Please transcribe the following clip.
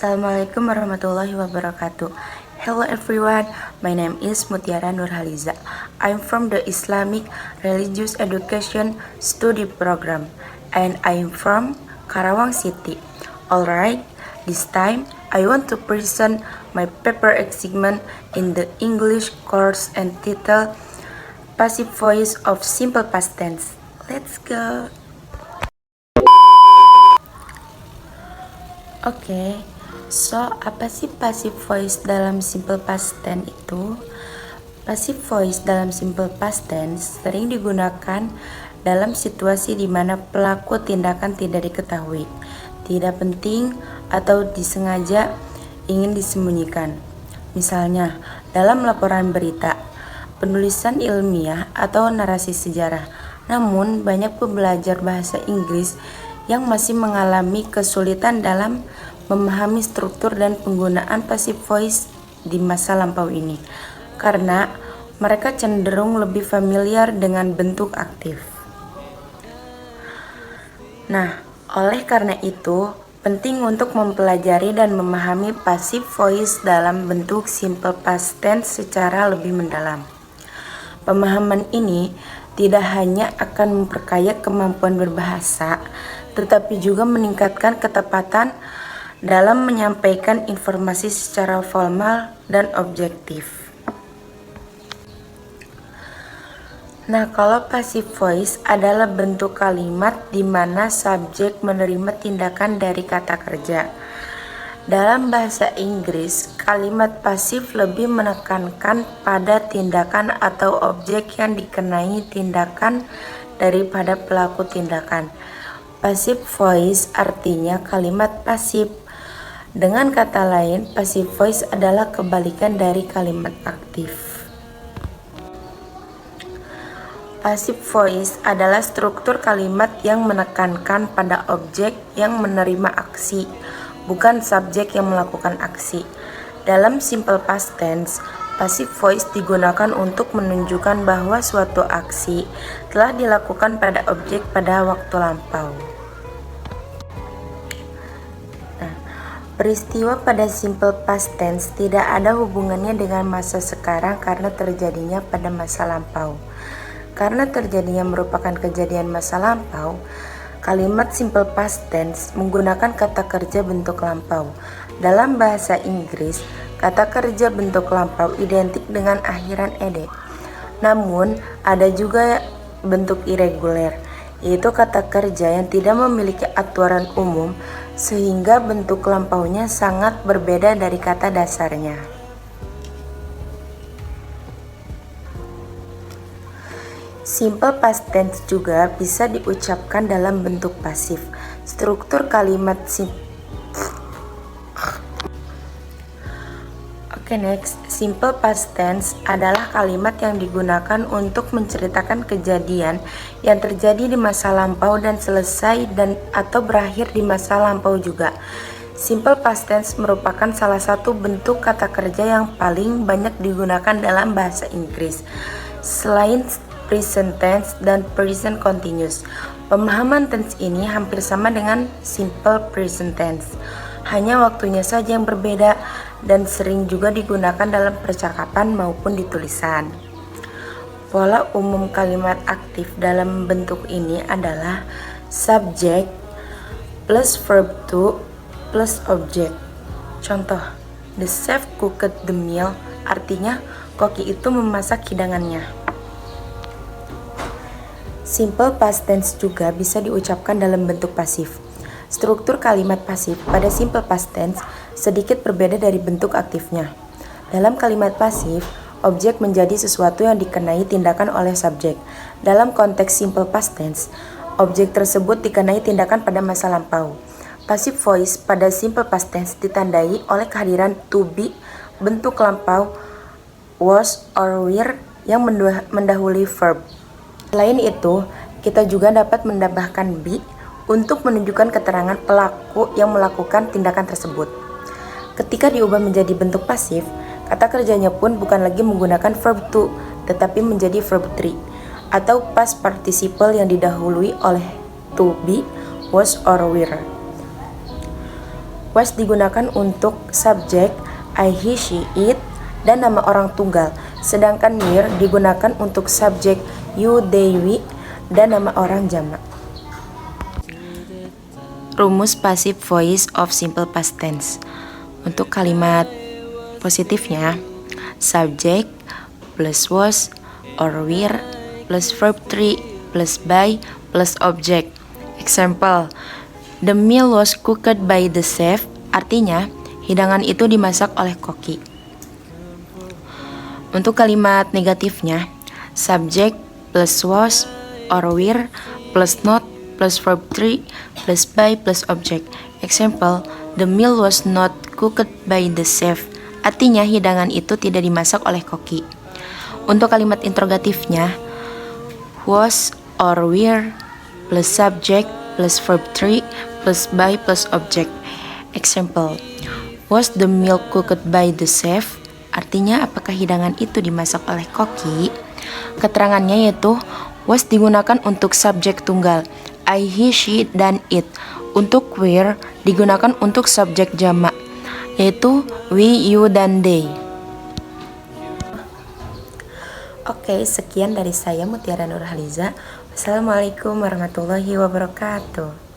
Assalamualaikum warahmatullahi wabarakatuh. Hello everyone, my name is Mutiara Nurhaliza. I'm from the Islamic Religious Education Study Program and I'm from Karawang City. Alright, this time I want to present my paper assignment in the English course entitled Passive Voice of Simple Past Tense. Let's go! Oke, so apa sih passive voice dalam simple past tense itu? Passive voice dalam simple past tense sering digunakan dalam situasi di mana pelaku tindakan tidak diketahui, tidak penting, atau disengaja ingin disembunyikan. Misalnya, dalam laporan berita, penulisan ilmiah, atau narasi sejarah. Namun, banyak pembelajar bahasa Inggris yang masih mengalami kesulitan dalam memahami struktur dan penggunaan passive voice di masa lampau ini, karena mereka cenderung lebih familiar dengan bentuk aktif. Nah, oleh karena itu, penting untuk mempelajari dan memahami passive voice dalam bentuk simple past tense secara lebih mendalam. Pemahaman ini tidak hanya akan memperkaya kemampuan berbahasa, tetapi juga meningkatkan ketepatan dalam menyampaikan informasi secara formal dan objektif. Nah, kalau passive voice adalah bentuk kalimat di mana subjek menerima tindakan dari kata kerja. Dalam bahasa Inggris, kalimat pasif lebih menekankan pada tindakan atau objek yang dikenai tindakan daripada pelaku tindakan. Passive voice artinya kalimat pasif. Dengan kata lain, passive voice adalah kebalikan dari kalimat aktif. Passive voice adalah struktur kalimat yang menekankan pada objek yang menerima aksi, bukan subjek yang melakukan aksi. Dalam simple past tense, passive voice digunakan untuk menunjukkan bahwa suatu aksi telah dilakukan pada objek pada waktu lampau. Peristiwa pada simple past tense tidak ada hubungannya dengan masa sekarang karena terjadinya pada masa lampau. Karena terjadinya merupakan kejadian masa lampau, kalimat simple past tense menggunakan kata kerja bentuk lampau. Dalam bahasa Inggris, kata kerja bentuk lampau identik dengan akhiran ed. Namun, ada juga bentuk irregular, yaitu kata kerja yang tidak memiliki aturan umum sehingga bentuk lampaunya sangat berbeda dari kata dasarnya. Simple past tense juga bisa diucapkan dalam bentuk pasif. Struktur kalimat simple past tense adalah kalimat yang digunakan untuk menceritakan kejadian yang terjadi di masa lampau dan selesai atau berakhir di masa lampau juga. Simple past tense merupakan salah satu bentuk kata kerja yang paling banyak digunakan dalam bahasa Inggris. Selain present tense dan present continuous, pemahaman tense ini hampir sama dengan simple present tense. Hanya waktunya saja yang berbeda dan sering juga digunakan dalam percakapan maupun di tulisan. Pola umum kalimat aktif dalam bentuk ini adalah subject plus verb to plus object. Contoh, the chef cooked the meal, artinya koki itu memasak hidangannya. Simple past tense juga bisa diucapkan dalam bentuk pasif. Struktur kalimat pasif pada simple past tense sedikit berbeda dari bentuk aktifnya. Dalam kalimat pasif, objek menjadi sesuatu yang dikenai tindakan oleh subjek. Dalam konteks simple past tense, objek tersebut dikenai tindakan pada masa lampau. Passive voice pada simple past tense ditandai oleh kehadiran to be, bentuk lampau, was or were yang mendahului verb. Selain itu, kita juga dapat menambahkan be untuk menunjukkan keterangan pelaku yang melakukan tindakan tersebut. Ketika diubah menjadi bentuk pasif, kata kerjanya pun bukan lagi menggunakan verb to, tetapi menjadi verb 3 atau past participle yang didahului oleh to be, was or were. Was digunakan untuk subjek I, he, she, it, dan nama orang tunggal. Sedangkan were digunakan untuk subjek you, they, we, dan nama orang jamak. Rumus passive voice of simple past tense. Untuk kalimat positifnya, subject plus was or were plus verb 3 plus by plus object. Example, the meal was cooked by the chef, artinya hidangan itu dimasak oleh koki. Untuk kalimat negatifnya, subject plus was or were plus not plus verb 3 plus by plus object. Example, the meal was not cooked by the chef, artinya hidangan itu tidak dimasak oleh koki. Untuk kalimat interrogatifnya, was or were plus subject plus verb 3 plus by plus object. Example, was the meal cooked by the chef, artinya apakah hidangan itu dimasak oleh koki. Keterangannya yaitu was digunakan untuk subjek tunggal I, he, she, dan it. Untuk were digunakan untuk subjek jamak, yaitu we, you, dan they. Oke, sekian dari saya Mutiara Nurhaliza. Wassalamualaikum warahmatullahi wabarakatuh.